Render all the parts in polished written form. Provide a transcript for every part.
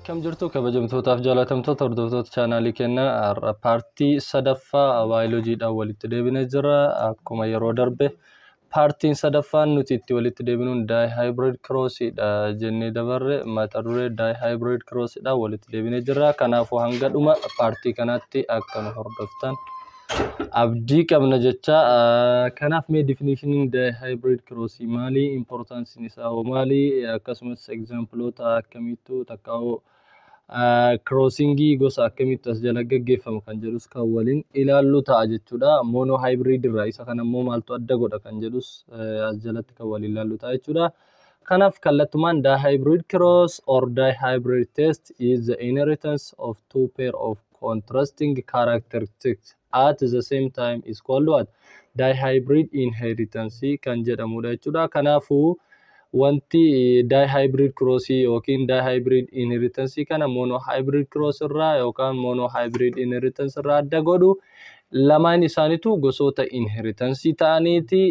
كم جرتو كبجمتوتاف جالاتمتوتا hordoftoota chaanaalii keenyaa paartii sadaffaa baayoloojii walitti deebinee jirra. Akkuma yeroo darbe paartiin sadaffaan nuti itti walitti deebinuun dihybrid cross-dha jennee dabarre mata duree dihybrid cross-dha walitti deebinee jirra. Kanaafuu hanga dhuma paartii kanaatti akka nu hordoftan abdii qabna jecha. Kanaaf mee definition dihybrid cross maali, importance isaa maali, akkasumas exampleota akkamiitu takkaa'u crossing gosa akkamitti as jala gaggeeffamu kan jedhus kan waliin ilaallu ta'a jechuudha. Mono hybrid irraa isa kana immoo maaltu adda godha kan jedhus as jalatti kan waliin ilaallu ta'a jechuudha. Kanaaf kallattumaan dihybrid cross or dihybrid test is the inheritance of two pair of contrasting characteristics at the same time is called what? Dihybrid inheritance kan jedhamudha jechuudha. Kanaafuu wanti dihybrid cross yookiin dihybrid inheritance kana mono hybrid cross irraa yookaan mono hybrid inheritance irraa adda godhu lamaan isaaniitu gosoota inheritance ta'aniiti.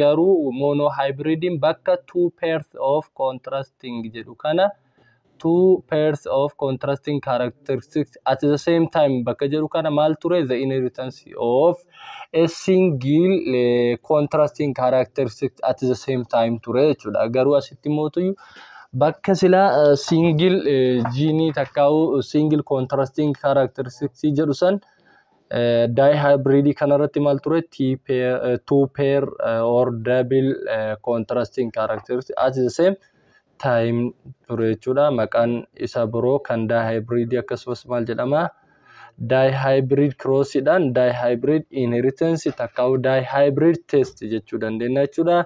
Garuu mono hybridin bakka two pairs of contrasting jedhu kana two pairs of contrasting characteristics at the same time bakka jedhu kana maal ture? The inheritance of a single contrasting characteristics at the same time ture jechuudha. Garuu asitti mootuyyuu bakka sila single gene takkaa'u single contrasting characteristics jedhu san dihybrid kanarratti maal ture? Two pair or double contrasting characteristics at the same time ture jechuudha. Maqaan isa biroo kan dihybrid akkasumas maal jedhama? Dihybrid cross dhaan dihybrid inheritance takkaa'u dihybrid test jechuu dandeenya jechuudha.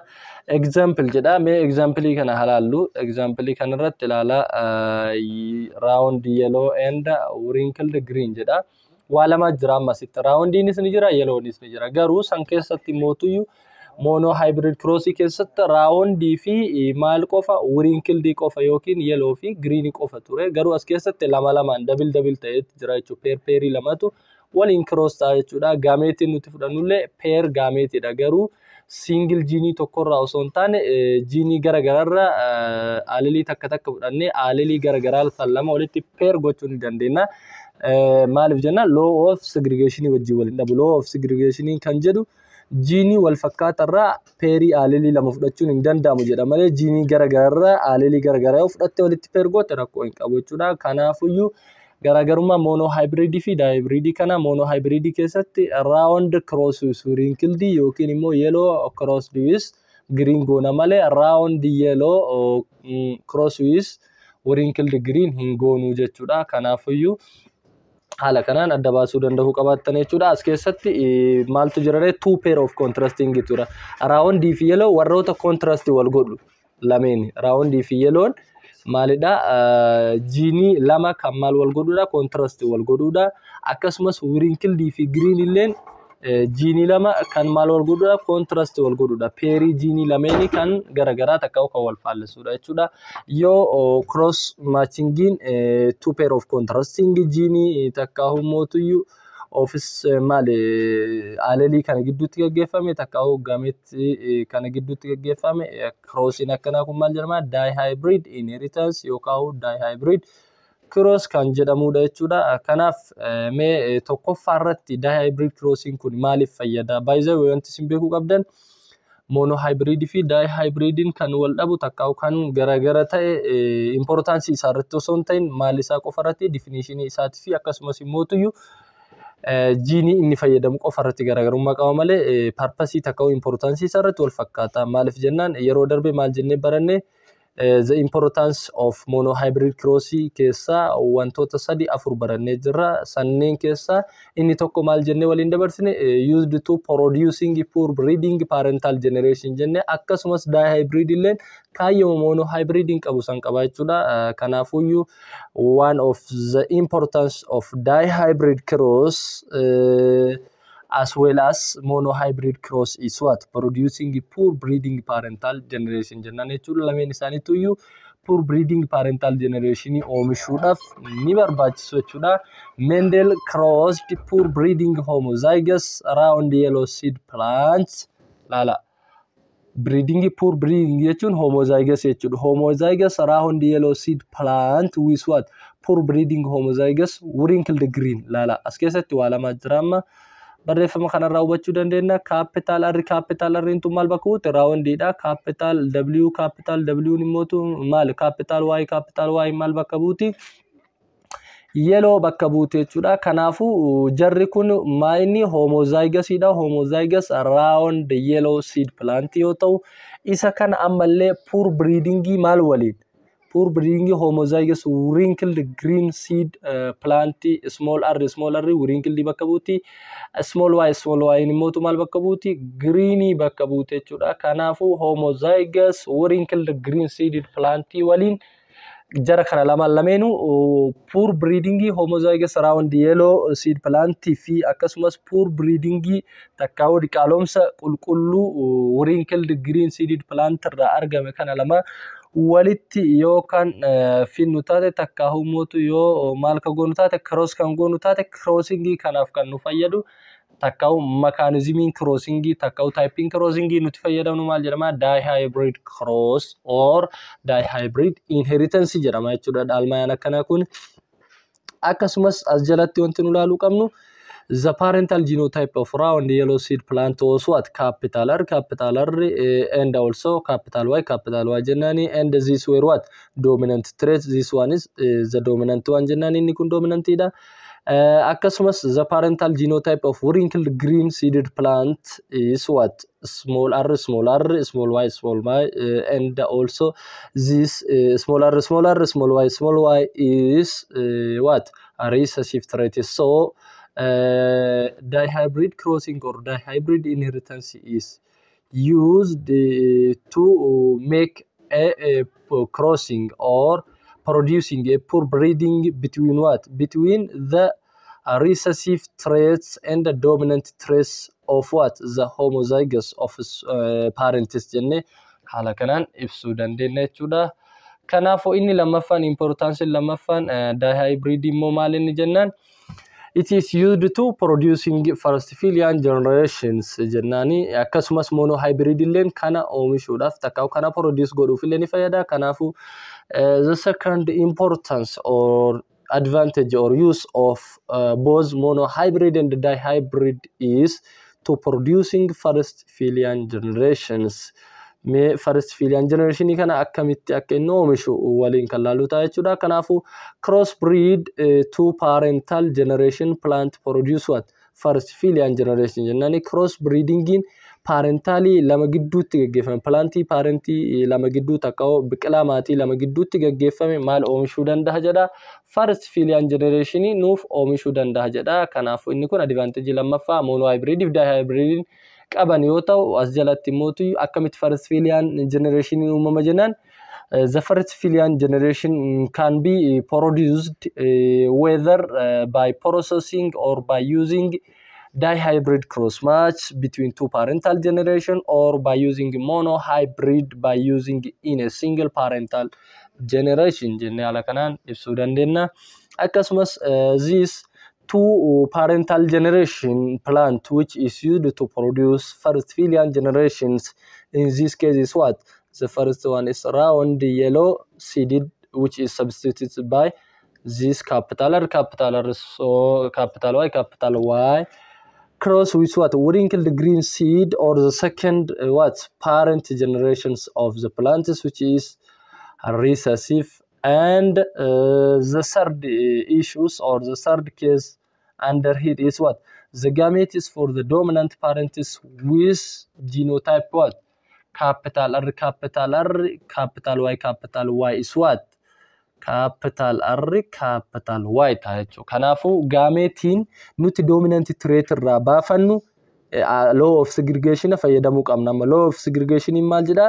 Example jedha. Mee example kana halaallu. Example kanarratti ilaala round yellow and wrinkled green jedha. Waa lama jira ammasitti. Roundinis ni jira, yellownis ni jira. Garuu san keessatti mootuyyuu mono hybrid cross keessatti round fi maal qofa wrinkled qofa yookiin yellow fi green qofa ture. Garuu as keessatti lama lamaan double ta'ee jira jechuudha. Pair lamatu waliin cross ta'a jechuudha. Gameetiin nuti fudhannullee pair gameetidha. Garuu single gene tokkorraa osoo hin taane gene garaagararraa allelii takka fudhannee allelii garaagaraa san lama walitti pair gochuu ni dandeenya. Maaliif jenna? Law of segregation wajjin waliin dhabu. Law of segregation kan jedhu gene wal fakkaatarraa pairii allelii lama fudhachuun hin danda'amu jedha malee gene garaagararraa allelii garaagaraa fudhattee walitti pair goote rakkoo hin qabu jechuudha. Kanaafuyyuu garaagarummaa mono hybrid fi dihybrid kana mono hybrid keessatti round cross with wrinkled yookiin immoo yellow cross with green goona malee round yellow cross with wrinkled green hin goonu jechuudha. Kanaafuyyuu haala kanaan adda baasuu danda'uu qabaattan jechuudha. As keessatti maaltu jira? Two pair of contrasting tura. Round fi yellow warroota contrast wal godhu lameen. Round fi yellow maalidha? Gene lama kan maal wal godhudha? Contrast wal godhudha. Akkasumas wrinkled fi green illeen gene lama kan maal wal godhudha? Contrast wal godhudha. Pair gene lameen kan garaagaraa takkaa'u kan wal faallessuudha jechuudha. Yoo cross matchingin two pair of contrasting gene takkaa'u mootuyyuu ofis maali allelii kana gidduutti gaggeeffame takkaa'u gameetti kana gidduutti gaggeeffame crossiin akkanaa kun maal jedhama? Dihybrid inheritance yookaan dihybrid cross kan jedhamudha jechuudha. Kanaaf mee tokkoffaa irratti dihybrid crossing kun maaliif fayyada? By the way wanti isin beekuu qabdan mono hybrid fi dihybridin kan wal dhabu takkaa'u kan garaagara ta'e importance isaa irratti osoo hin ta'in maal isaa qofa irratti definition isaatii fi akkasumas immoo gene inni fayyadamu qofa irratti garaagarummaa qaba malee purpose takkaa'u importance isaa irratti wal fakkaata. Maaliif jennaan yeroo darbe maal jennee baranne the importance of mono hybrid cross keessa wantoota 3-4 barannee jirra. Sanneen keessa inni tokko maal jennee waliin dabarsine used to producing poor breeding parental generation jenne akkasumas dihybrid illeen kaayyoo mono hybridin qabu san qaba jechuudha. Kanaafuyyuu one of the importance of dihybrid cross as well as mono hybrid cross is what? Producing poor breeding parental generation jennaan jechuudha. Lameen isaaniituyyuu poor breeding parental generation oomishuudhaaf ni barbaachisu jechuudha. Mendel crossed poor breeding homozygous round yellow seed plants. Laala. Breeding poor breeding jechuun homozygous jechuudha. Homozygous round yellow seed plant with what? poor breeding homozygous wrinkled green lala askesatti wala majrama barreeffama kanarraa hubachuu dandeenya capital R intu maal bakka raawundiidha capital W ni mootu maal capital Y maal bakka buuti yellow bakka buute jechuudha kanaafu jarri kun maayini homozygous round yellow seed plant yoo ta'u isa kana ammallee poor breeding maal waliin poor breeding homozygous wrinkled green seed plant small r wrinkled bakka buuti small y ni mootu maal bakka buuti green bakka buute jechuudha kanaafu homozygous wrinkled green seed plant waliin jara kana lamenu poor breeding homozygous round yellow seed plant fi akkasumas poor breeding takkaa'u diqaalomsa qulqullu wrinkled green seed plant irraa argame kana lama walitti yookaan finnu taate takkaa'u mootu yoo maal ka goonu taate cross kan goonu taate crossing kanaaf kan nu fayyadu takkaa'u mechanism crossing takkaa'u typing crossing nuti fayyadamnu maal jedhama dihybrid cross or dihybrid inheritance jedhama jechuudha dhalmayaan akkana kun akkasumas as jalatti wanti nu laaluu qabnu the parental genotype of round yellow seed plant was what capital R and also capital Y jennani and this were what dominant traits this one is the dominant one jennani inni kun dominant ida akkasumas the parental genotype of wrinkled green seeded plant is what small r small y and also this small y is what a recessive trait so dihybrid crossing or dihybrid inheritance is used to make a crossing or producing a poor breeding between what between the recessive traits and the dominant traits of what the homozygous of parents jenne hala kanan ibsu dandeenya jechuudha kanaafu inni lamaffaan importance lamaffaan dihybrid immoo maal inni jennaan it is used to producing first filial generations jennani akkasumas monohybrid illeen kana oomishuudhaaf takkaa'u kana produce godhuuf illee ni fayyada kanaafu the second importance or advantage or use of both monohybrid and dihybrid is to producing first filial generations me first filial generation kana akkamitti akka inni oomishu waliin kan laalu ta'a jechuudha kanaafu crossbreed two parental generation plant produce what first filial generation jennani crossbreeding parentally lama gidduutti gaggeeffame planti parenti lama gidduu takkaa'u biqilaa maatii lama gidduutti gaggeeffame maal oomishuu danda'a jedha first filial generation nuuf oomishuu danda'a jedha kanaafu inni kun advantage lammaffaa monohybrid fi dihybrid qaban yoo ta'u as jalatti mootu akkamitti first filial generation uumama jennaan the first filial generation can be produced whether by processing or by using dihybrid cross match between two parental generation or by using monohybrid by using in a single parental generation jenne ala kanan ibsu dandeenya akkasumas this two parental generation plant which is used to produce first filial generations in this case is what the first one is round yellow seeded which is substituted by this capital R so capital Y cross with what wrinkled green seed or the second what parent generations of the plants which is recessive and the third issues or the third case under here is what the gametes for the dominant parents with genotype what capital R capital Y is what capital R capital Y taa'echo kanaafu gametiin nuti dominant trait irraa baafannu law of segregation fayyadamu qabna law of segregation maal jedha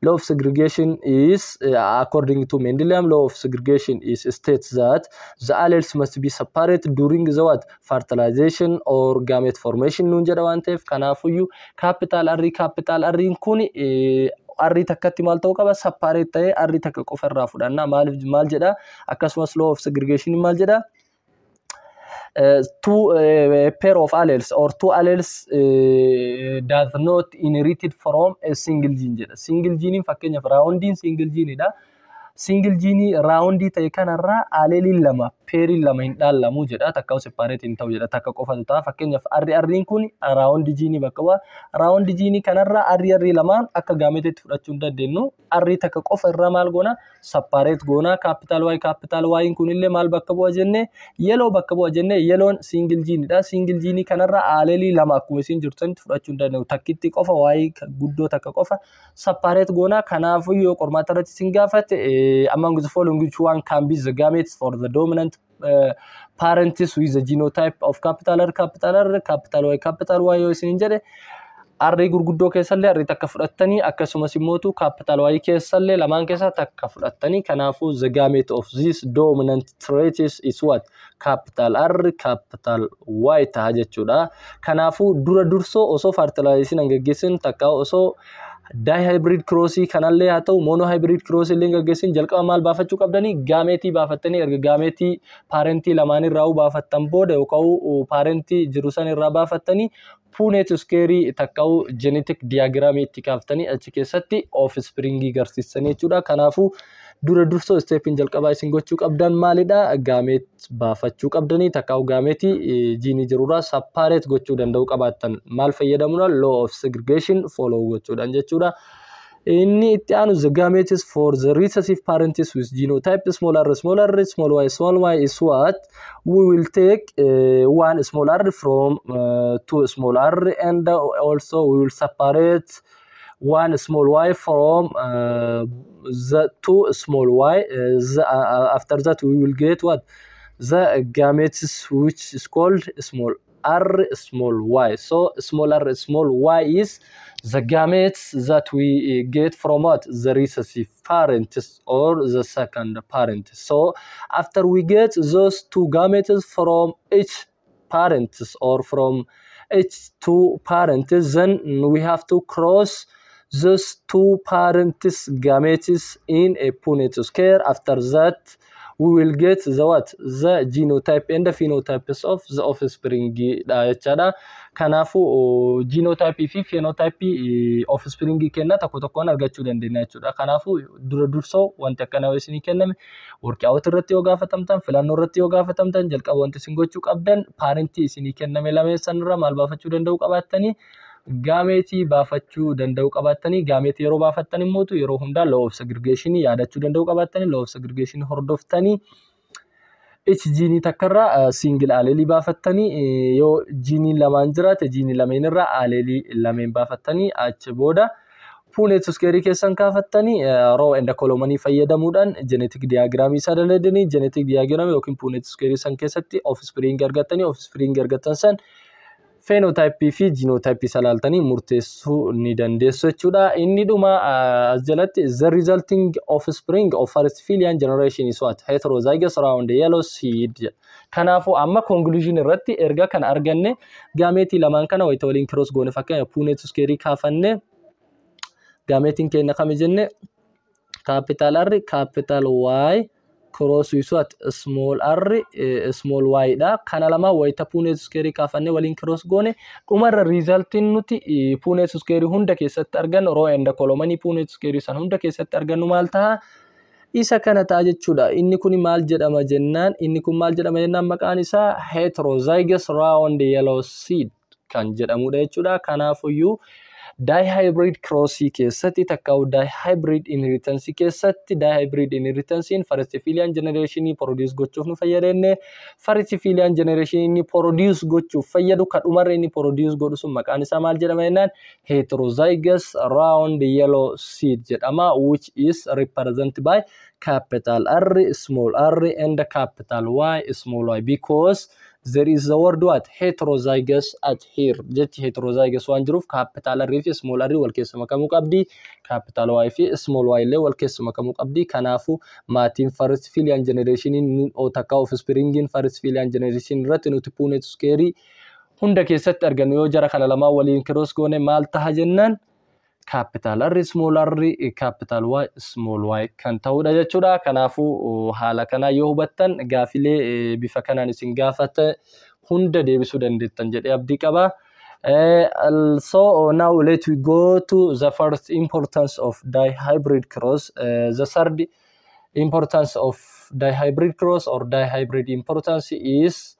law of segregation is according to Mendelian law of segregation is states that the alleles must be separated during the what fertilization or gamete formation nun jedha waan ta'eef kanaafu capital R kun arri takkatti maal ta'uu qaba separate ta'ee arri takka qofa irraa fudhanna maal jedha akkasumas law of segregation maal jedha two pair of alleles or two alleles does not inherited from a single gene jedha single gene fakkeenya rounding single gene dha single gene round ta'e kanarraa aleeliin lama peeriin lama hin dhaallamu jedha takka separate hin ta'u jedha takka qofatu ta'a fakkeenyaaf arriin kun round gene bakka bu'a round gene kanarraa arri lamaan akka gaameteetti fudhachuu hin dandeenyu arri takka qofa irraa maal goona separate goona capital Y kunillee maal bakka bu'a jenne yellow bakka bu'a jenne yellown single gene dha single gene kanarraa aleelii lama akkuma isin jirtanitti fudhachuu hin dandeenyu takkitti qofa Y guddoo takka qofa separate goona kanaafu yoo qormaata irratti sin gaafate among the following which one can be the gametes for the dominant parents with the genotype of capital R capital Y yoo isin jedhe arri gurguddoo keessallee arri takka fudhattanii akkasumas immoo capital Y keessallee lamaan keessa takka fudhattanii kanaafu the gamete of this dominant trait is what capital R capital Y ta'a jechuudha kanaafu dura dursoo osoo fertilization hin gaggeessin takka osoo dihybrid crossii kanallee haa ta'u monohybrid crossii illee gaggeessin jalqaba maal baafachuu qabdanii gaametii baafattanii erga gaametii parentii lamaan irraa baafattan booda yookaan parentii jiru san irraa baafattanii Punnett square takka genetic diagram itti kaaftanii achi keessatti offspring garsiisanii jechuudha kanaafu dura dursoo stepin jalqaba isin gochuu qabdan maalidha gaamet baafachuu qabdanii takka gaametii gene jirurraa separate gochuu danda'u qabaattan maal fayyadamuna law of segregation follow gochuudhaan jechuudha inni itti aanu the gametes for the recessive parents with genotype small r small y is what we will take one small r from two small r and also we will separate one small y from the two small y after that we will get what the gametes which is called small r small y so small r small y is the gametes that we get from what the recessive parents or the second parent so after we get those two gametes from each parents or from each two parents then we have to cross those two parents gametes in a Punnett square after that we will get the what the genotype and the phenotypes of the offspring dha kanaafu genotype fi phenotype offspring kenna tokkoon argachuu dandeenya jechuudha kanaafu dura dursoo wanti akkana isin kenname workout irratti yoo gaafatamtan filannoo irratti yoo gaafatamtan jalqaba wanti isin gochuu qabdan parentii isin kenname lameessan irraa maal baafachuu danda'u qabaatanii gaametii baafachuu danda'u qabaatanii gaametii yeroo baafattan immoo yeroo hundaa law of segregation yaadachuu danda'u qabaatanii law of segregation hordoftanii each gene takkarraa single allele baafattanii yoo gene lamaan jiraate gene lameen irraa allele lameen baafattanii achi booda Punnett square keessan kaafattanii row and column fayyadamuudhaan genetic diagram isa dalagdanii genetic diagram yookiin Punnett square san keessatti offspring argattan san phenotype fi genotype salaaltanii murteessuu ni dandeessu jechuudha inni dhuma as jalatti the resulting offspring of first filial generation is what heterozygous round yellow seed kanaafu amma conclusion irratti erga kan arganne gaametii lamaan kana wayita waliin cross goone fakkeenya Punnett square kaafanne gaametiin keenya kam jenne capital R capital Y cross is what small r small y dha kana lama wayita Punnett square kaafanne waliin cross goone dhumarra resultin nuti Punnett square hunda keessatti argan row and column Punnett square san hunda keessatti argannu maal ta'a isa kana ta'a jechuudha inni kun maal jedhama jennaan maqaan isaa heterozygous round yellow seed kan jedhamudha jechuudha kanaafuyyuu dihybrid crossii keessatti takka dihybrid inheritance keessatti dihybrid inheritance first filial generation produce gochuuf nu fayyadenne first filial generation produce gochuuf fayyadu kadhumarra inni produce godhu sun maqaan isaa maal jedhama jennaan heterozygous round yellow seed jedhama which is represented by capital R small r and capital Y small y because there is the word what heterozygous at here jechi heterozygous waan jiruuf capital R fi small r wal keessa makamuu qabdi capital Y fi small y illee wal keessa makamuu qabdi kanaafu maatiin first filial generation o takka offspring first filial generation irratti nuti Punnett square hunda keessatti argannu yoo jara kana lama waliin cross goone maal taha jennaan capital R small r capital Y small y kan ta'udha jechuudha kanaafu haala kana yoo hubattan gaafilee bifa kanaan isin gaafate hunda deebisuu dandeettan jedhee abdii qaba so now let we go to the first importance of dihybrid cross the third importance of dihybrid cross or dihybrid importance is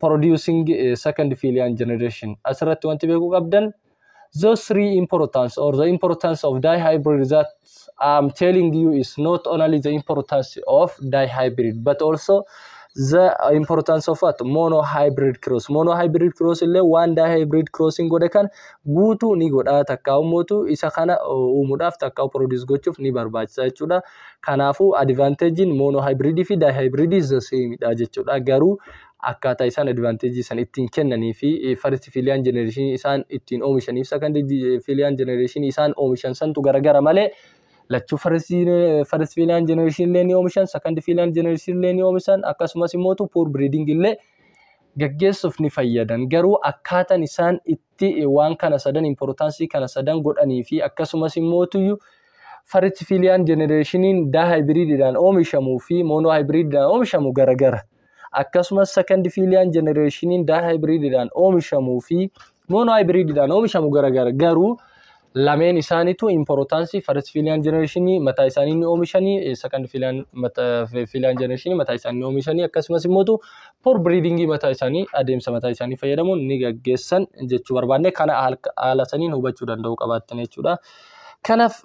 producing second filial generation. Asirratti wanti beekuu qabdan those three importance or the importance of dihybrid that I'm telling you is not only the importance of dihybrid but also the importance of what monohybrid cross. Monohybrid cross illee waan dihybrid crossing godhe kan guutuu ni godha takka umuutu isa kana uumuudhaaf takka produce gochuuf ni barbaachisa jechuudha. Kanaafuu advantagein monohybrid fi dihybrid is the same dha jechuudha. Garuu akkaataa isaan advantage isaan ittiin kennanii fi first filial generation isaan ittiin oomishanii second filial generation isaan oomishan santu garagara malee lachuu first filial generation illee ni oomishan second filial generation illee ni oomishan akkasumas immoo poor breeding illee gaggeessuuf ni fayyadan. Garuu akkaataan isaan itti waan kana sadan importance kana sadan godhanii fi akkasumas immoo first filial generation dihybrididhaan oomishamuu fi monohybrididhaan oomishamu garagara. Akkasumas second filial generation dihybrididhaan oomishamuu fi monohybrididhaan oomishamu garagara. Garuu lameen isaaniitu importance first filial generation mataa isaanii ni oomishanii second filial generation mataa isaanii ni oomishanii akkasumas immoo poor breeding mataa isaanii adeemsa mataa isaanii fayyadamuun ni gaggeessan jechuu barbaanne kana haala saniin hubachuu danda'u qabaattan jechuudha. Kanaf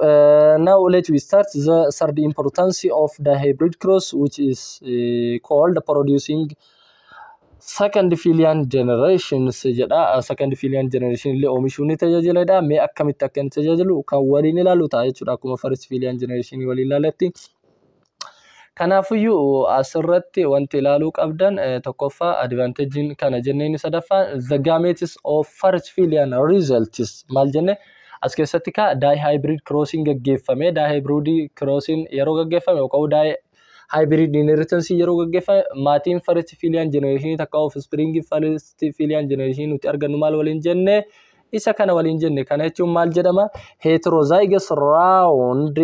now let we start the third importance of dihybrid cross, which is called producing second filial generations jedha. Second filial generation illee oomishuun ni tajaajiladha. Mee akkamitti akka inni tajaajilu kan waliin ilaalu ta'a jechuudha. Akkuma first filial generation waliin ilaalatti. Kanaafiyyuu asirratti wanti ilaaluu qabdan tokkoffaa advantagein kana jenneen sadaffaa the gametes of first filial results maal jenne as keessatti ka dihybrid crossing gaggeeffame. Dihybrid crossing yeroo gaggeeffame yookaan dihybrid inheritance yeroo gaggeeffame maatiin first filial generation takka offspring first filial generation nuti argannu maal waliin jenne isa kana waliin jenne kana jechuun maal jedhama heterozygous round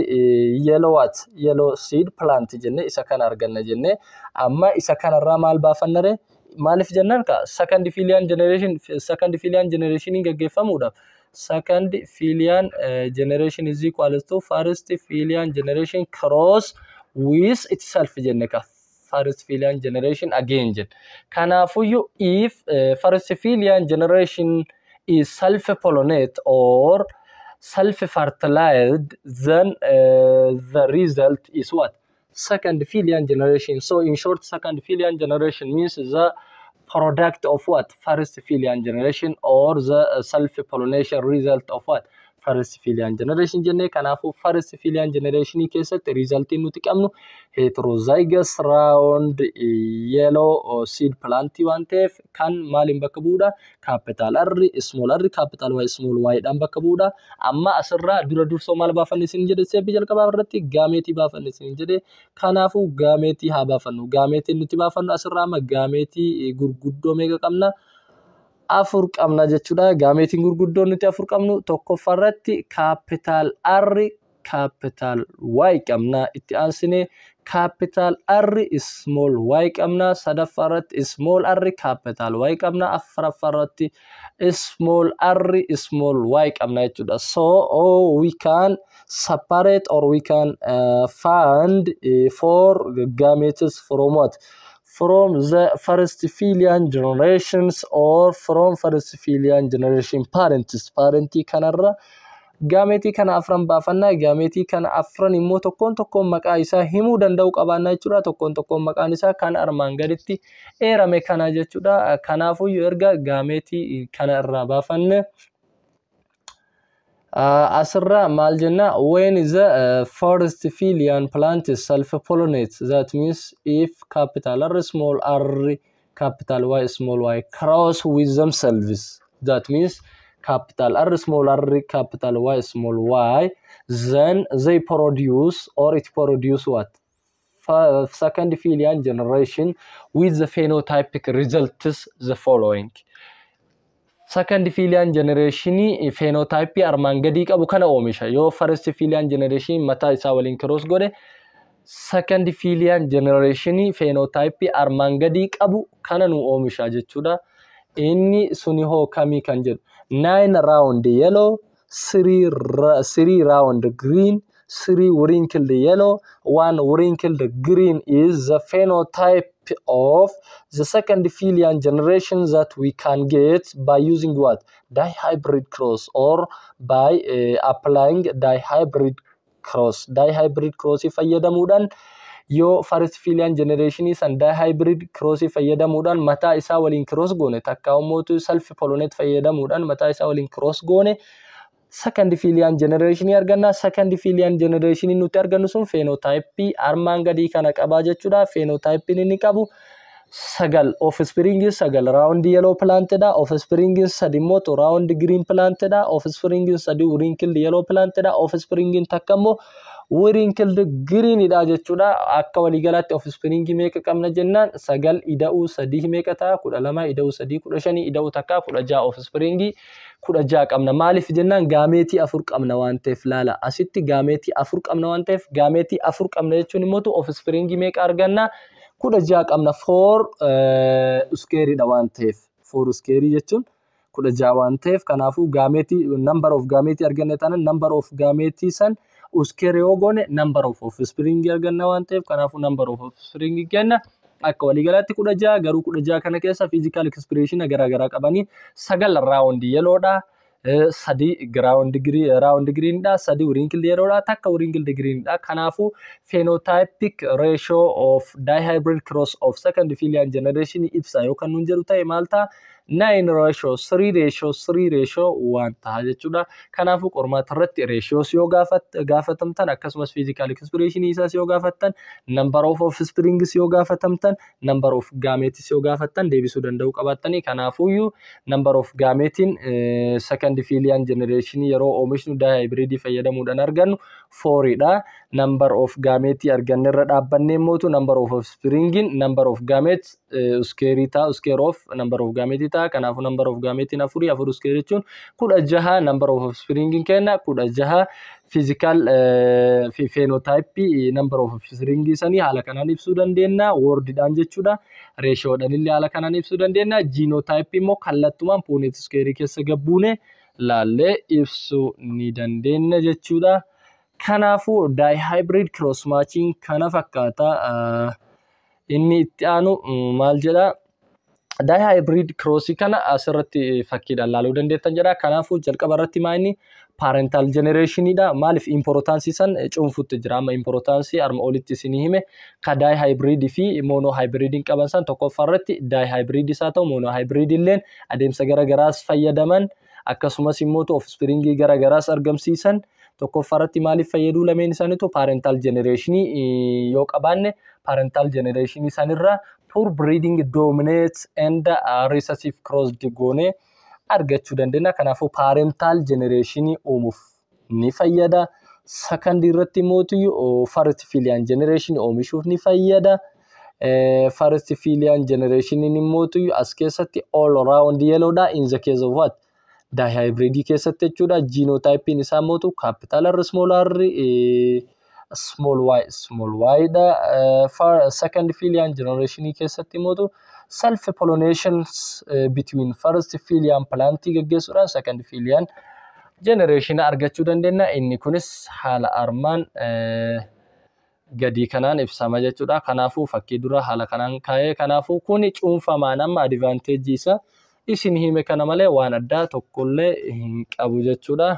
yellow seed plant jenne isa kana arganna jenne. Amma isa kanarraa maal baafannare maaliif jennan ka second filial generation gaggeeffamuudhaaf second filial generation is equal to first filial generation cross with itself jenne ka first filial generation again jen. Kanaafiyyuu if first filial generation is self-pollinate or self-fertilized, then the result is what? Second filial generation. So in short, second filial generation means the product of what? First filial generation or the self-pollination result of what? First filial generation jenne. Kanaafu first filial generation keessatti resultiin nuti qabnu heterozygous round yellow seed plant waan ta'eef kan maaliin bakka bu'uudha capital R small r capital Y small y dhaan bakka bu'uudha. Amma asirraa dursoo maal baafanne isin jedhe seebii jalqabaa irratti gaametii baafanne isin jedhe. Kanaafu gaametii haa baafannu. Gaametiin nuti baafannu asirraa amma gaametii gurguddoo meeqa qabna? Afur qabna jechuudha. Gaametiin gurguddoo nuti afur qabnu tokkoffaarratti capital R capital Y qabna. Itti aansine capital R small y qabna. Sadaffaarratti small r capital Y qabna. Afuraffaarratti small r small y qabna jechuudha. So we can separate or we can find four gametes from what? From the first filial generations or from first filial generation parents. Parentii kanarra gaametii kana afran baafanna. Gaametii kana afran immoo tokkoon maqaa isaa himuu danda'u qabaanna jechuudha. Tokkoon maqaan isaa kan armaan gaditti eerame kana jechuudha. Kanaafuu erga gaametii kana irraa baafanne asirra maal jenna when the first filial plant is self-pollinates, that means if capital R small r capital Y small y cross with themselves, that means capital R small r capital Y small y, then they produce or it produce what? Second filial generation with the phenotypic results the following. Second filial generation phenotype armaan gadii qabu kana oomisha. Yoo first filial generation mataa isaa waliin cross godhe second filial generation phenotype armaan gadii qabu kana nu oomisha jechuudha. Inni suni hoo kamii kan jedhu 9 round yellow, 3 round green, 3 wrinkled yellow, 1 wrinkled green is the phenotype of the second Philian generation that we can get by using what? Dihybrid cross, or by applying dihybrid cross. Dihybrid cross fayyadamuudhaan yoo first Philian generation san dihybrid cross fayyadamuudhaan mataa isaa waliin cross goone, takka ummootu self pollinate fayyadamuudhaan mataa isaa waliin cross goone second Philian generation arganna. Second Philian generation nuti argannu sun phenotype armaan gadii kana qabaa jechuudha. Phenotype inni qabu sagal offspring sagal round yellow planted da, offspring sadi immoo round green planted da, offspring sadi wrinkled yellow planted da, offspring takka immoo wrinkled green dha jechuudha. Akka waliigalaatti offspring meeqa qabna jennaan sagal ida'uu sadii meeqa ta'a 12 ida'uu sadii 15 ida'uu takka 16 offspring 16 qabna. Maaliif jennaan gaameetii 4 qabna waan ta'eef laala asitti gaameetii 4 qabna waan ta'eef gaameetii 4 qabna jechuun immoo offspring meeqa arganna 16 qabna. 4 square dha waan ta'eef 4 square jechuun 16 waan ta'eef kanaafuu gaameetii number of gaameetii arganna taana number of gaameetii san square yoo goone number of offspring arganna waan ta'eef kanaafuu number of offspring kenna. Akka waliigalaatti 16 garuu 16 kana keessa physical expression garaa qabanii sagal round yellow dha, sadi round green dha, sadi wrinkled yellow dha, takka wrinkled green dha. Kanaafuu phenotypic ratio of dihybrid cross of second Philian generation ibsa yoo kan nun jedhu ta'e maal ta'a 9 ratio 3 ratio 3 ratio 1 ta'a jechuudha. Kanaafuu qormaata irratti ratios yoo gaafatamtan akkasumas physical expression isaas yoo gaafattan number of offsprings yoo gaafatamtan number of gametes yoo gaafattan deebisuu danda'u qabattanii. Kanaafuu number of gametin second Philian generation yeroo oomishnu dihybrid fayyadamuudhaan argannu 4 dha. Number of gameti arganne irra dhaabbannee mootu number of offspring number of gametes square of number of gameti ta. Kanaafuu number of gametin afur square jechuun 16 number of offspring kenna 16 physical phenotype number of offspring sanii haala kanaan ibsuu dandeenya word dhaan jechuudha. Ratio dhaan illee haala kanaan ibsuu dandeenya. Genotype immoo kallattumaan Punnett square keessa gabbuune laallee ibsuu ni dandeenya jechuudha. Kanaafuu dihybrid cross matching kana fakkaata. Inni itti aanu maal jedha dihybrid cross kana asirratti fakkiidhaan laaluu dandeettan jedha. Kanaafuu jalqaba irratti maayini parental generation dha. Maaliif importance san cuunfutti jira. Amma importance arma olitti isinii hime ka dihybrid fi monohybrid qaban san tokkoffaa irratti dihybrid isaa ta'u monohybrid illeen adeemsa garagaraas fayyadaman akkasumas immoo offspring garagaraas argamsiisan tokkoffaa irratti maaliif fayyaduu lameen isaaniitu parental generation yoo qabaanne parental generation sanirra poor breeding dominates and recessive crossed goone argachuu dandeenya. Kanaafuu parental generation uumuuf ni fayyada. Second irratti mootu first Philian generation oomishuuf ni fayyada. First Philian generation ni mootu as keessatti all around yellow da in the case of what dihybrid keessatti jechuudha. Genotype isaa mootu capital R small r small y da. For second Philian generation keessatti mootu self pollination between first Philian plant geggeessuudhaan second Philian generation argachuu dandeenya. Inni kunis haala armaan gadi kanaan ibsama jechuudha. Kanaafuu fakkii dura haala kanaan kaa'ee kanaafuu kuni cuunfamaan amma advantage isa isin hime kana malee waan addaa tokkollee hin qabu jechuudha.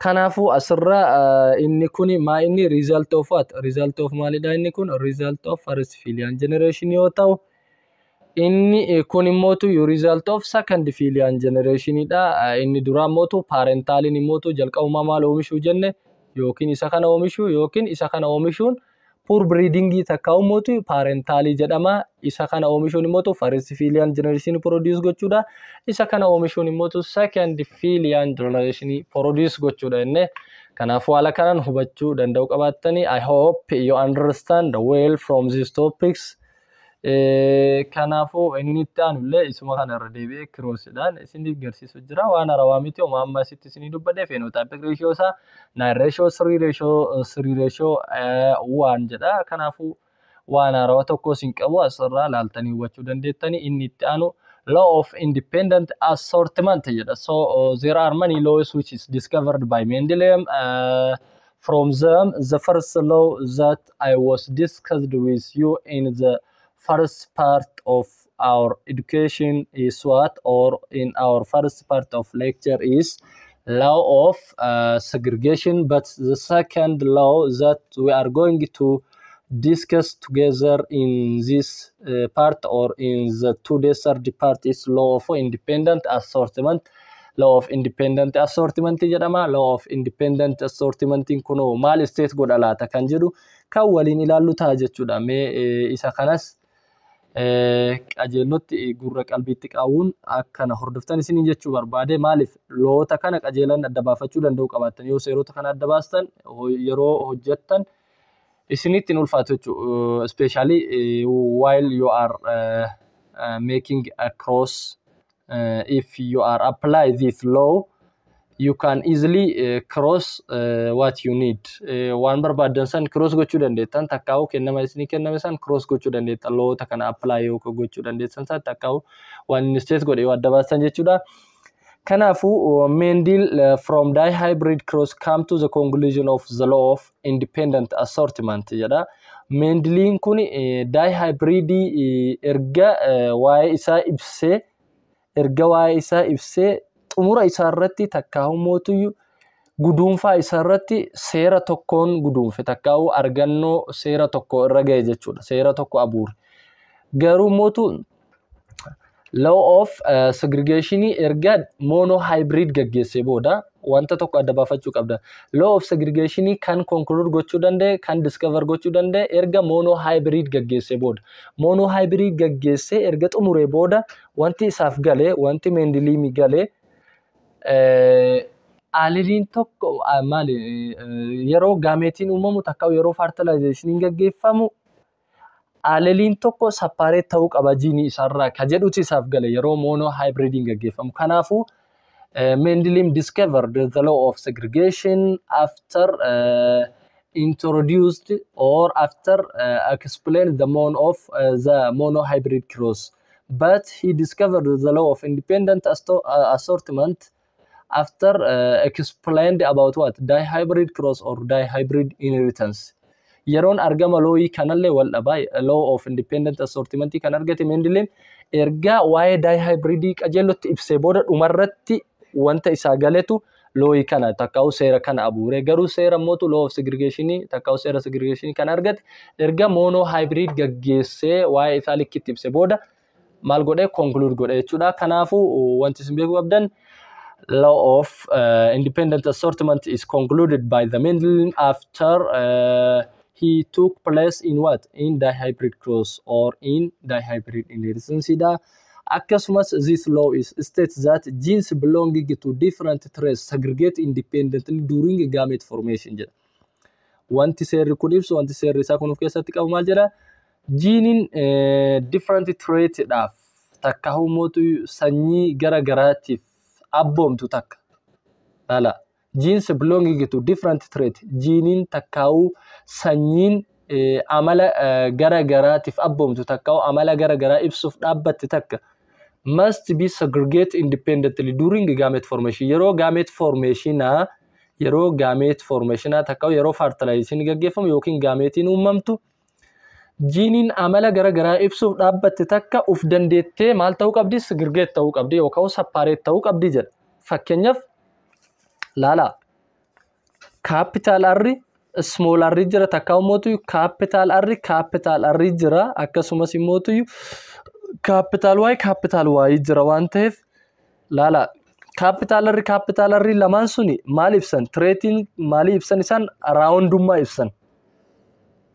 Kanaafuu asirra inni kuni inni result of what? Result of maalidha inni kun? Result of first Philian generation yoo ta'u inni kun immootu result of second Philian generation dha. Inni dura immootu parentalin immootu jalqabuma maal oomishuu jenne yookiin isa kana oomishuu yookiin isa kana oomishuun poor breeding takka immootu parentali jedhama. Isa kana oomishuun immootu first Philian generation produce gochuudha. Isa kana oomishuun immootu second Philian generation produce gochuudha enne. Kanaafuu haala kanaan hubachuu danda'u qabattanii. I hope you understand well from these topics. Kanaafuu inni itti aanullee isuma kana irra deebi'ee crossdhaan isin agarsiisu jira. Waan harawaa miti homaa amma asitti isinii dubbadhe phenotypic ratio isaa 9 ratio 3 ratio 1 jedha. Kanaafuu waan harawaa tokko isin qabu asirraa laaltanii hubachuu dandeettanii. Inni itti aanu law of independent assortment jedha. So there are many laws which is discovered by Mendeleev. from them. The first law that I was discussed with you in the first part of our education is what, or in our first part of lecture is law of segregation, but the second law that we are going to discuss together in this part, or in the today's third part, is law of independent assortment. Law of independent assortment jedhama. Law of independent assortment kuno maal state godha laata kan jedhu kan waliin ilaallu ta'a jechuudha. Mee isa kanas qajeellotti gurra qalbiitti qabuun akkana hordoftan isiniin jechuu barbaade. Maaliif loota kana qajeelan adda baafachuu danda'u qabaattan yoo seerota kana adda baastan yeroo hojjettan isinitti ulfaatu jechuudha. Especially while you are making a cross, if you are apply this law, you can easily cross what you need. Waan barbaadan san cross gochuu dandeettan, takkaa'u kennama isinii kenname san cross gochuu dandeettan. Loota kana apply yoo gochuu dandeettan san takkaa'u waan inni state godhe yoo adda baasan jechuudha. Kanaafuu Mendel from dihybrid cross come to the conclusion of the law of independent assortment jedha. Mendeliin kun dihybrid erga waa'ee isaa ibsee xumura isaa irratti takkaa'u mootu guduunfaa isaa irratti seera tokkoon guduunfe, takkaa'u argannoo seera tokko irra ga'e jechuudha. Seera tokko abuure. Garuu mootu law of segregation erga monohybrid gaggeessee booda wanta tokko adda baafachuu qabda. Law of segregation kan conclude gochuu danda'e, kan discover gochuu danda'e erga monohybrid gaggeessee booda. Monohybrid gaggeessee erga xumuree booda wanti isaaf galee, wanti Mendeliin galee alleliin tokko maali yeroo gameetiin uumamu takka yeroo fertilization gaggeeffamu alleliin tokko separate ta'uu qaba jiinii isaarraa ka jedhuti isaaf gale yeroo monohybriding gaggeeffamu. Kanaafuu Mendeliin discovered the law of segregation after introduced or after explained the monohybrid cross, but he discovered the law of independent assortment after explained about what dihybrid cross or dihybrid inheritance. Yeroon argama looyii kanallee wal dhabaa law of independent assortment kan argate Mendeliin erga waa'ee dihybrid qajeelotti ibsee booda dhumarratti wanta isaa galetu looyii kana takkaa'u seera kana abuure. Garuu seera mootu law of segregation takkaa'u seera segregation kan argate erga monohybrid gaggeessee waa'ee isaa likkitti ibsee booda maal godhee conclude godhee jechuudha. Kanaafuu wanti isin beekuu qabdan law of independent assortment is concluded by the Mendeliin after he took place in what? In dihybrid cross or in dihybrid inheritance. Akkasumas this law states that genes belonging to different traits segregate independently during gamete formation jedha. Wanti seerri kun ibsu, wanti seerri isaa kun of keessatti qabu maal jedha? Geeniin different trait dhaaf takka humootu sanyii gara garaatiif abboomtu takka. Lala. Genes belonging to different trait. Geeniin takkaa'u sanyiin amala gara garaatiif abboomtu takkaa'u amala gara garaa ibsuuf dhaabbatte takka must be segregated independently during gamete formation. Yeroo gamete formation takkaa'u yeroo fertilization gaggeeffamu yookiin gameetiin uumamtu geeniin amala gara garaa ibsuuf dhaabbatte takka uf dandeettee maal ta'uu qabdi? Segregate ta'uu qabdi yookaan separate ta'uu qabdi jedha. Fakkeenyaaf Lala. Capital R, small R jira takka mootu capital R jira akkasumas mootu capital Y jira waan ta'eef Lala. Capital R lamaan suni maal ibsan? Treating maal ibsan isaan roundummaa ibsan.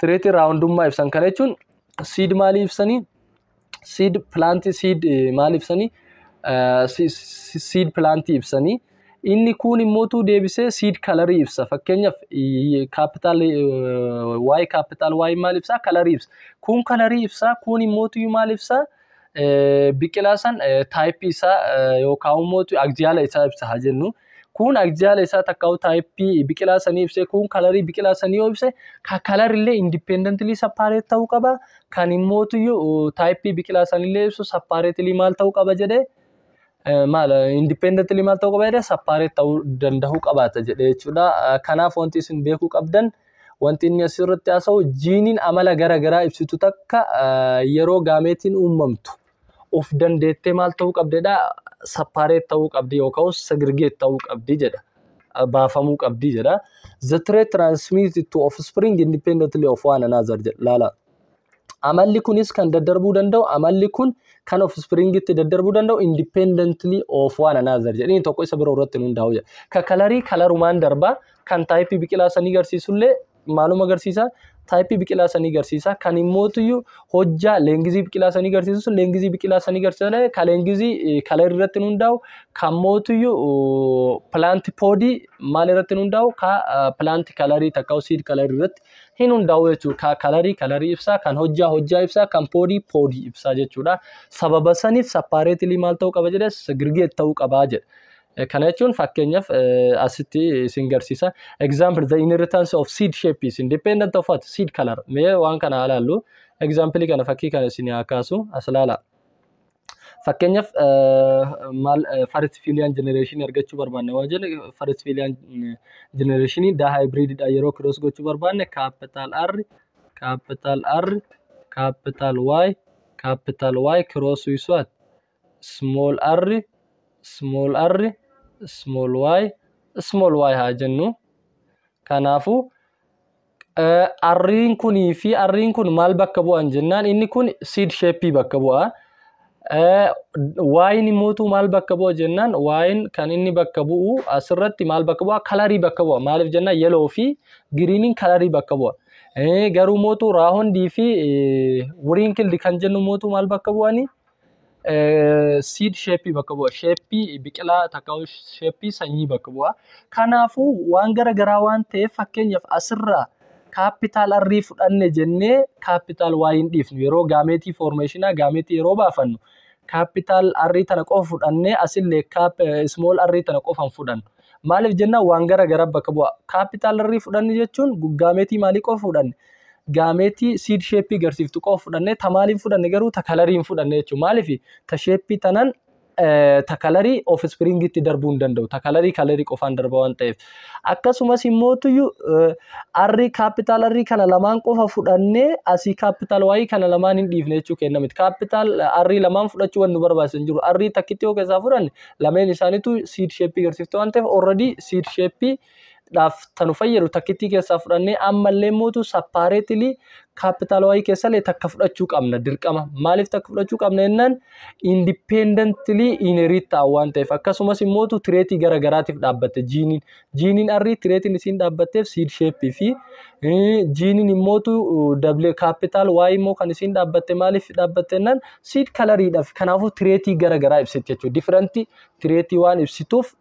Treating roundummaa ibsan kana jechuun seed maal ibsanii? Seed plant seed maal ibsanii? Seed plant ibsanii. Inni kun immoo deebisee seed color ibsa. Fakkeenyaaf capital Y maal ibsa? Color ibsa. Kun color ibsa, kun immoo maal ibsa? Biqilaa san type isaa yookaan immoo agjaala isaa ibsa haa jennu. Kun agjaala isaa takkaa'u type biqilaa sanii ibsee kun color biqilaa sanii yoo ibse ka color illee independently separate ta'uu qaba. Kan immoo type biqilaa sanii illee ibsu separately maal ta'uu qaba jedhee maal independently maal ta'uu qaba jedhee separate ta'uu danda'uu qabaata jedhee jechuudha. Kanaaf wanti isin beekuu qabdan wanti inni asirratti haasa'u jiiniin amala garaa ibsitu takka yeroo gaameetiin uumamtu of dandeettee maal ta'uu qabdedha separate ta'uu qabdi yookaan segregate ta'uu qabdi jedha. Baafamuu qabdi jedha. The trait transmitted to offspring independently of one another jedha. Laala. Amalli kunis kan daddarbuu danda'u amalli kun kan offspringitti daddarbuu danda'u independently of one another jedhanii tokko isa biroo irratti hundaa'u jedha. Ka kalarii kalarumaan darba kan taayipii biqilaa sanii agarsiisullee maaluma agarsiisa taayipii biqilaa sanii agarsiisa kan immootuyyuu hojjaa leengizii biqilaa sanii agarsiisu leengizii biqilaa sanii agarsiisa ka leengizii kalarii irratti hundaa'u kan mootuyyuu plant podii maal irratti hundaa'u ka plant kalarii takka seed kalarii irratti hin hundaa'u jechuudha. Ka kalarii ibsaa kan hojjaa ibsaa kan podii ibsaa jechuudha. Sababa saniif separately maal ta'uu qaba jedhee segregate ta'uu qabaa jedha. Kana jechuun fakkeenyaaf asitti isin agarsiisa. Example, the inheritance of seed shape is independent of what? Seed color. Mee waan kana ilaallu. Example kana fakkii kana isin kaasu as ilaala. Fakkeenyaaf maal first filian generation argachuu barbaanne waan jennu first filian generation da hybrid dha yeroo cross gochuu barbaanne capital Y cross with what? Small r small y haa jennu. Kanaafu arriin kunii fi arriin kun maal bakka bu'an jennaan inni kun seed shape bakka bu'a. Y'n immoo maal bakka bu'a jennaan Y'n kan inni bakka bu'u asirratti maal bakka bu'a kalarii bakka bu'a. Maaliif jennaan yellow fi greenin kalarii bakka bu'a. Garuu mootu raahondii fi wrinkle kan jennu mootu maal bakka bu'ani seed shape bakka bu'a. Shape biqilaa takka shape sanyii bakka bu'a. Kanaafuu waan garaa waan ta'eef fakkeenyaaf asirraa capital R fudhanne jennee capital Y hin dhiifnu yeroo gametii formationaa gametii yeroo baafannu capital R tana qofa fudhanne asillee small r tana qofa hin fudhannu. Maaliif jennaan waan garaa bakka bu'a. Capital R fudhanne jechuun gametii maalii qofa fudhanne? Gametii seed shape agarsiiftu qofa fudhanne ta maaliin fudhanne garuu ta kalariin fudhanne jechuudha. Maaliif ta shape tanan ta kalarii offspring itti darbuu hin danda'u. Ta kalarii qofaan darba waan ta'eef. Akkasumas immootuyyuu R capital R kana lamaan qofa fudhannee asii capital Y kana lamaan hin dhiifne jechuu kenna miti. Capital R lamaan fudhachuu waan nu barbaachisan jiru. R takkitti yoo keessaa fudhanne lameen isaaniitu seed shape agarsiiftu waan ta'eef already seed shape dhaaf tanu fayyadu takkitti keessaa fudhannee ammallee mootu separately capital Y keessallee takka fudhachuu qabna dirqama. Maaliif takka fudhachuu qabna jennaan independently inherit ta'u waan ta'eef akkasumas immootu tireetii garaatiif dhaabbatte jiiniin R tireetiin isiin dhaabbatteef seed shape fi jiiniin immootu double capital Y immoo kan isiin dhaabbatte maaliif dhaabbatte jennaan seed coloriidhaaf kanaafuu tireetii garaa ibsiti jechuudha. Different tireetii waan ibsituuf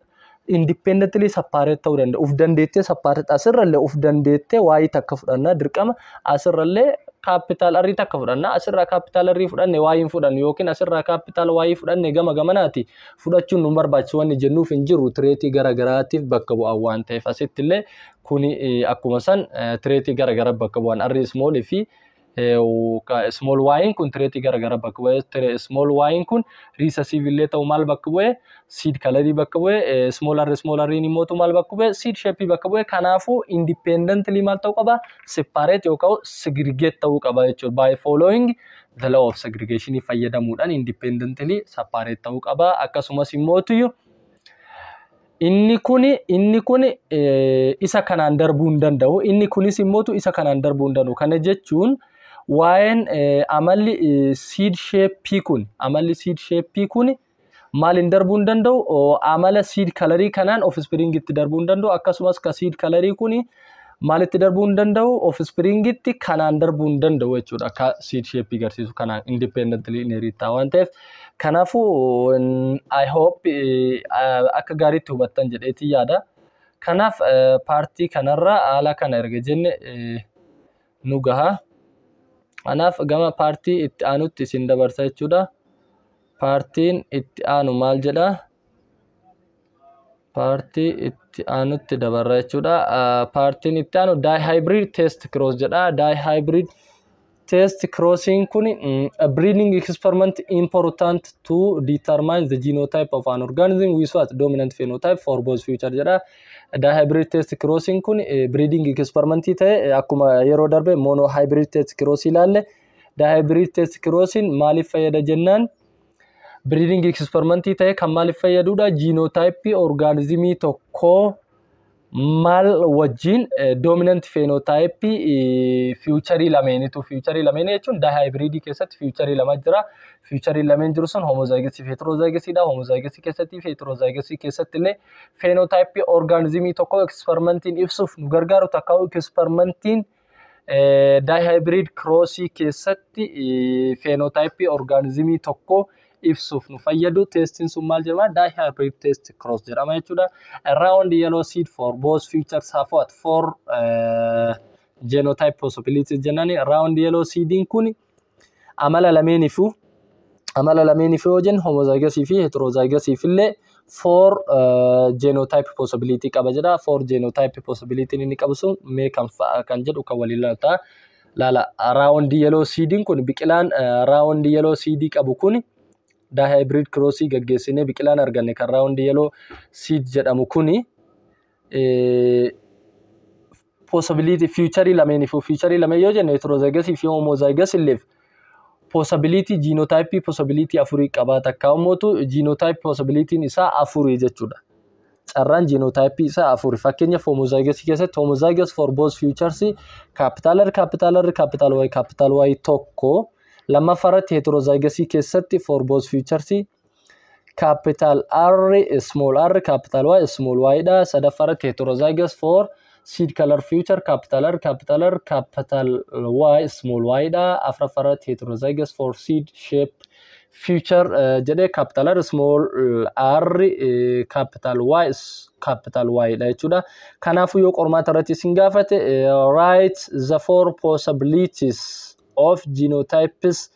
independently separate ta'uu danda'a. Uf dandeettee separate asirrallee uf dandeettee Y takka fudhanna dirqama asirrallee capital R takka fudhanna asirraa capital R fudhanne Y hin fudhannu yookiin asirraa capital Y fudhanne gamanaati fudhachuun nu barbaachisu wanni jennuuf hin jiru tireetii garaatiif bakka bu'an waan ta'eef asittillee kuni akkuma san tireetii garaa bakka bu'an R small fi small Y kun tireetii garaa bakka bu'e small Y kun recessive illee ta'u maal bakka bu'e seed colorii bakka bu'e small r immoo maal bakka bu'e seed shape bakka bu'e. Kanaafuu independently maal ta'uu qaba separate yookaan segregate ta'uu qaba jechuudha. By following the law of segregation fayyadamuudhaan independently separate ta'uu qaba. Akkasumas immootuyyuu inni kun isa kanaan darbuu hin danda'u inni kunis immootu isa kanaan darbuu hin danda'u. Kana jechuun waa'een amalli seed shape kun maal hin darbuu hin danda'u amala seed colorii kanaan offspring itti darbuu hin danda'u akkasumas ka seed colorii kun maalitti darbuu hin danda'u offspring itti kanaan darbuu hin danda'u jechuudha. Ka seed shape agarsiisu kanaan independently inherit ta'u waan ta'eef kanaafuu I hope akka gaariitti hubattan jedheetii yaada. Kanaaf paartii kanarraa haala kana erga jenne nu gaha. Kanaaf gama paartii itti aanutti isin dabarsa jechuudha. Paartiin itti aanu maal jedha? Paartii itti aanutti dabarra jechuudha. Paartiin itti aanu dihybrid test cross jedha. Dihybrid test crossing kun a breeding experiment important to determine the genotype of an organism with what dominant phenotype for both future jedha. Dihybrid test crossing kun breeding experiment ta'e akkuma yeroo darbe mono hybrid test crossing ilalle. Dihybrid test crossing maaliif fayyada jennaan breeding experiment ta'e kan maaliif fayyadudha genotype organismii tokko mal wajjin dominant phenotype future lamenitu future lameni jechuun dihybrid keessatti future lama jira future lamen jiru sun homozygous heterozygous da homozygous keessatti heterozygous keessatti illee phenotype organismii tokko experimentiin ibsuuf nu gargaaru takka experimentiin dihybrid cross keessatti phenotype organismii tokko ibsuuf nu fayyadu testing sun maal jedhama dihybrid test cross jedhama jechuudha. Round yellow seed for both features have what for genotype possibilities jennani. Round yellow seeding kun amala lamenifu wajin homozygous fi heterozygous illee for genotype possibility qaba jedha. For genotype possibility inni qabu sun mee kan jedhu kan walilata lala round yellow seeding kun biqilaan round yellow seed qabu kun dihybrid cross gaggeessine biqilaan arganne kan round yellow seed jedhamu kuni possibility future lamenifu future lamen yoo jenne heterozygous fi homozygous illee possibility genotype possibility afuri qabata kaa'umotu genotype possibility isa afuri jechuudha. Carraan genotype isa afuri fakkeenya homozygous keessatti homozygous for both futures capital Y tokko lama faratti heterozygous keessatti for both futures capital R small r capital Y small y da sadafaratti heterozygous for seed color future capital R capital Y small y da afrafaratti heterozygous for seed shape future jedhe capital R small r capital Y da jechuudha. Kanaafu yoo qormaata irratti isin gaafate write the four possibilities of genotypes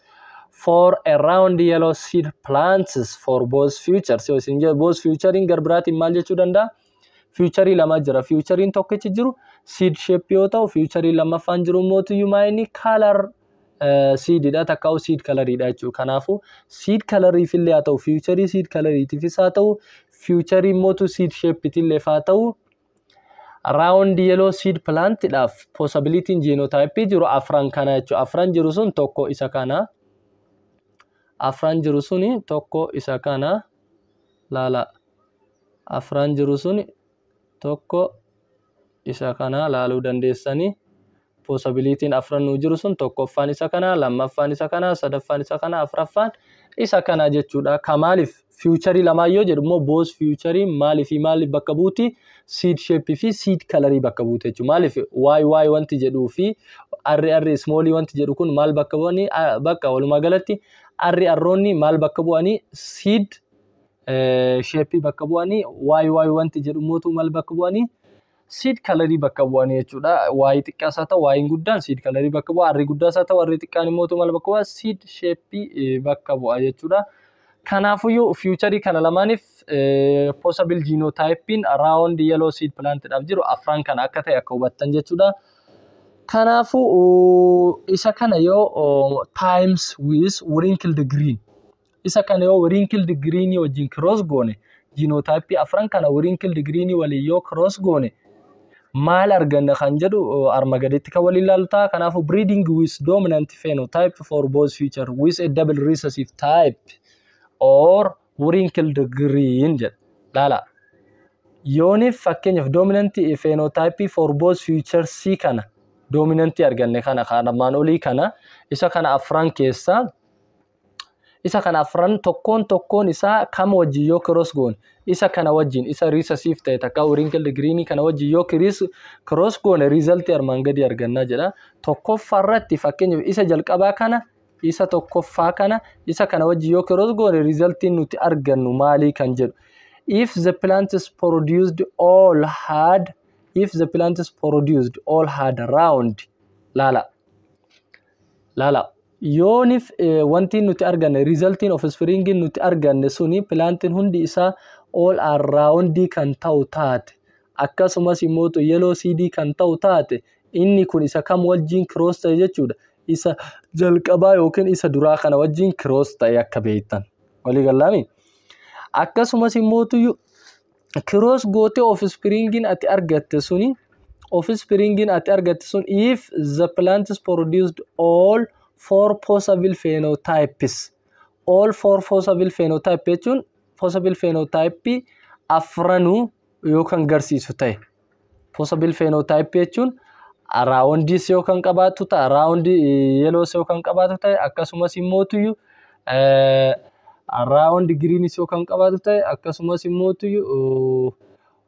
for a round yellow seed plants for both futures. So isin both futuring garbraatiin maal jechuu danda'a? Futuring lama jira. Futuring tokkichi jiru seed shape yoo ta'u futuring lamaffaan jiru mootu yumaayini color seed dha takkaa'u seed color dha jechuudha. Kanaafu seed color ifillee haa ta'u futuring seed color itifis haa ta'u futuring mootu seed shape itillee haa ta'u round yellow seed plant daf possibility genotype jiru afran kana jechuudha. Afran jiru sun tokko isa kana afran jiru suni tokko isa kana lala afran jiru suni tokko isa kana laaluu dandeessanii possibility afran nu jiru sun tokkoffaan isa kana lammaffaan isa kana sadaffaan isa kana afraffaan isa kana jechuudha. Kamaalif future lamaayyo jedhumo both future maaliif bakka buuti seed shape fi seed color bakka buute jechuudha. Maaliif y wanti jedhuu fi r small wanti jedhu kun maal bakka bu'ani bakka walumaa galatti rroonni maal bakka bu'ani seed shape bakka bu'ani y wanti jedhu mootu maal bakka bu'ani seed color bakka bu'ani jechuudha. Y xiqqaas haa ta'u y guddaan seed color bakka bu'a r guddaas haa ta'u r xiqqaan mootu maal bakka bu'a seed shape bakka bu'a jechuudha. Kanaafuyyuu future kana lamaaniif possible genotyping around yellow seed plant dhaaf jiru afran kana akka ta'e akka hubattan jechuudha. Kanaafu isa kana yoo times with wrinkled green isa kana yoo wrinkled green wajjin cross goone genotype afran kana wrinkled green wali yoo cross goone maal arganna kan jedhu arma gaditti kan wali ilaalta. Kanaafu breeding with dominant phenotype for both future with a double recessive type or wrinkled green jedha. Lala yooni fakkeenyaaf dominant phenotype for both future C kana dominant arganne kana armaan olii kana isa kana afran keessa isa kana afran tokkoon isa kam wajjin yoo cross goone isa kana wajjin isa recessive ta'e takka wrinkled green kana wajjin yoo cross goone result armaan gadi arganna jedha. Tokkoffaarratti fakkeenyaaf isa jalqabaa kana isa tokkoffaa kana isa kana wajjin yoo cross goone result nuti argannu maali kan jedhu if the plants produced all had round lala yoonif wanti nuti arganne resulting of spring nuti arganne suni plantin hundi isa all around kan ta'u taate akkasumas immoo yellow seed kan ta'u taate inni kun isa kam wajjin cross ta'e jechuudha. isa jalqabaa yookiin isa duraa kana wajjin cross ta'e akka beektan walii gallaami. Akkasumas immoo cross goote offspringin ati argatte suni if the plants produced all four possible phenotypes jechuun possible phenotype afranuu yookaan garsiisu ta'e. Possible phenotype jechuun roundis yookaan qabaatu ta'a, round yellows yookaan qabaatu ta'e, akkasumas immoo round greens yookaan qabaatu ta'e, akkasumas immoo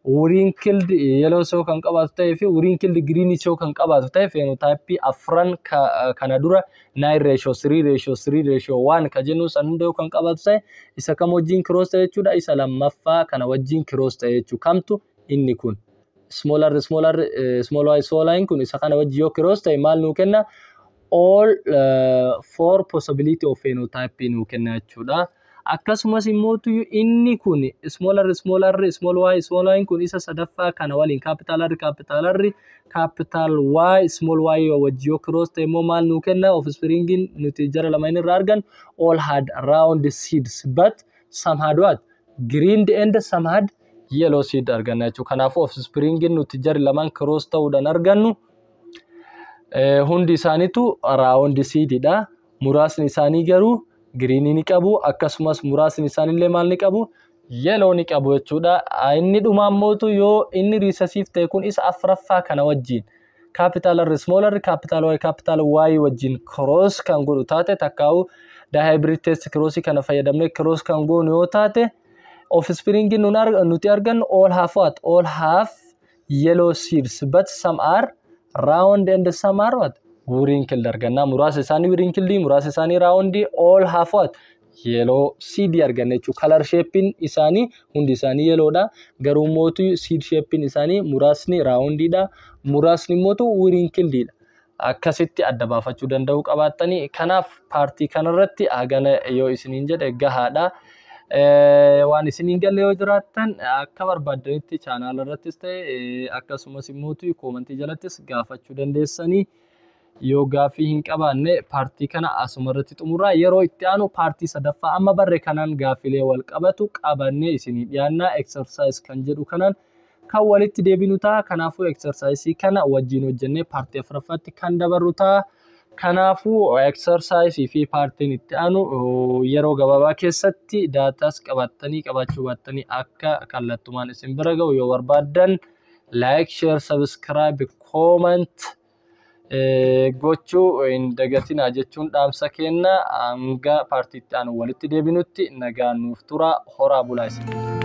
wrinkled yellows yookaan qabaatu ta'e fi wrinkled greens yookaan qabaatu ta'e phenotype afran kana dura 9 ratio 3 ratio 3 ratio 1 ka jennu san hunda yookaan qabaatu ta'e isa kam wajjin cross ta'e jechuudha. Isa lammaffaa kana wajjin cross ta'e jechuu kamtu inni kun small y kun isa kana wajjin yoo cross ta'e maal nuu kenna? All four possibility of phenotype nuu kenna jechuudha. Akkasumas immoo inni kun small y kun isa sadaffaa kana waliin capital R capital Y small y wajjin yoo cross ta'e immoo maal nuu kenna? Offspringin nuti jara lamaan irraa argan all had round seeds but some had what? Green and some had yellow seed arganna jechuudha. Kanaafuu offspringin nuti jara lamaan cross ta'uudhaan argannu hundi isaaniitu round seedidha. Muraasni isaanii garuu green ni qabu, akkasumas muraasni isaanillee maal ni qabu? Yellow ni qabu jechuudha. Inni dhumaammoo yoo inni recessive ta'e kun isa afraffaa kana wajjin capital R small r capital Y wajjin cross kan godhu taate takkaa'u dihybrid test cross kana fayyadamne cross kan goonu yoo taate offspringin nuti argan all have yellow seeds but some are round and some are what? Wrinkled arganna. Muraasa isaanii wrinkled, muraasa isaanii round, all have what? Yellow seed arganna jechuudha. Color shape isaanii hundi isaanii yellow dha. Garuu mootu seed shape isaanii muraasni round dha, muraasni mootu wrinkled dha. Akkasitti adda baafachuu danda'u qabaattanii. Kanaaf paartii kanarratti hagana yoo isiniin jedhe gahaadha. Waan isiniin galle yoo jiraattan akka barbaadanitti channel irrattis ta'e akkasumas immoo comment jalattis gaafachuu dandeessanii. Yoo gaaffii hin qabaanne paartii kana asuma irratti xumurra. Yeroo itti aanu paartii sadaffaa amma barre kanaan gaaffilee wal qabatu qabannee isinii dhiyaanna. Exercise kan jedhu kanaan kan walitti deebinu ta'a. Kanaafuu exercise kana wajjin hojjennee paartii afuraffaatti kan dabarru ta'a. Kanaafuu exercise fi paartiin itti aanu yeroo gabaabaa keessatti daatas qabaachuu baattanii akka kallattumaan isin bira ga'u yoo barbaaddan like, share, subscribe, comment gochuu hin dagatinaa jechuun dhaamsa kenna. Hanga paartii itti aanu walitti deebinutti nagaan nuuf tura. Horaa bulaa isin.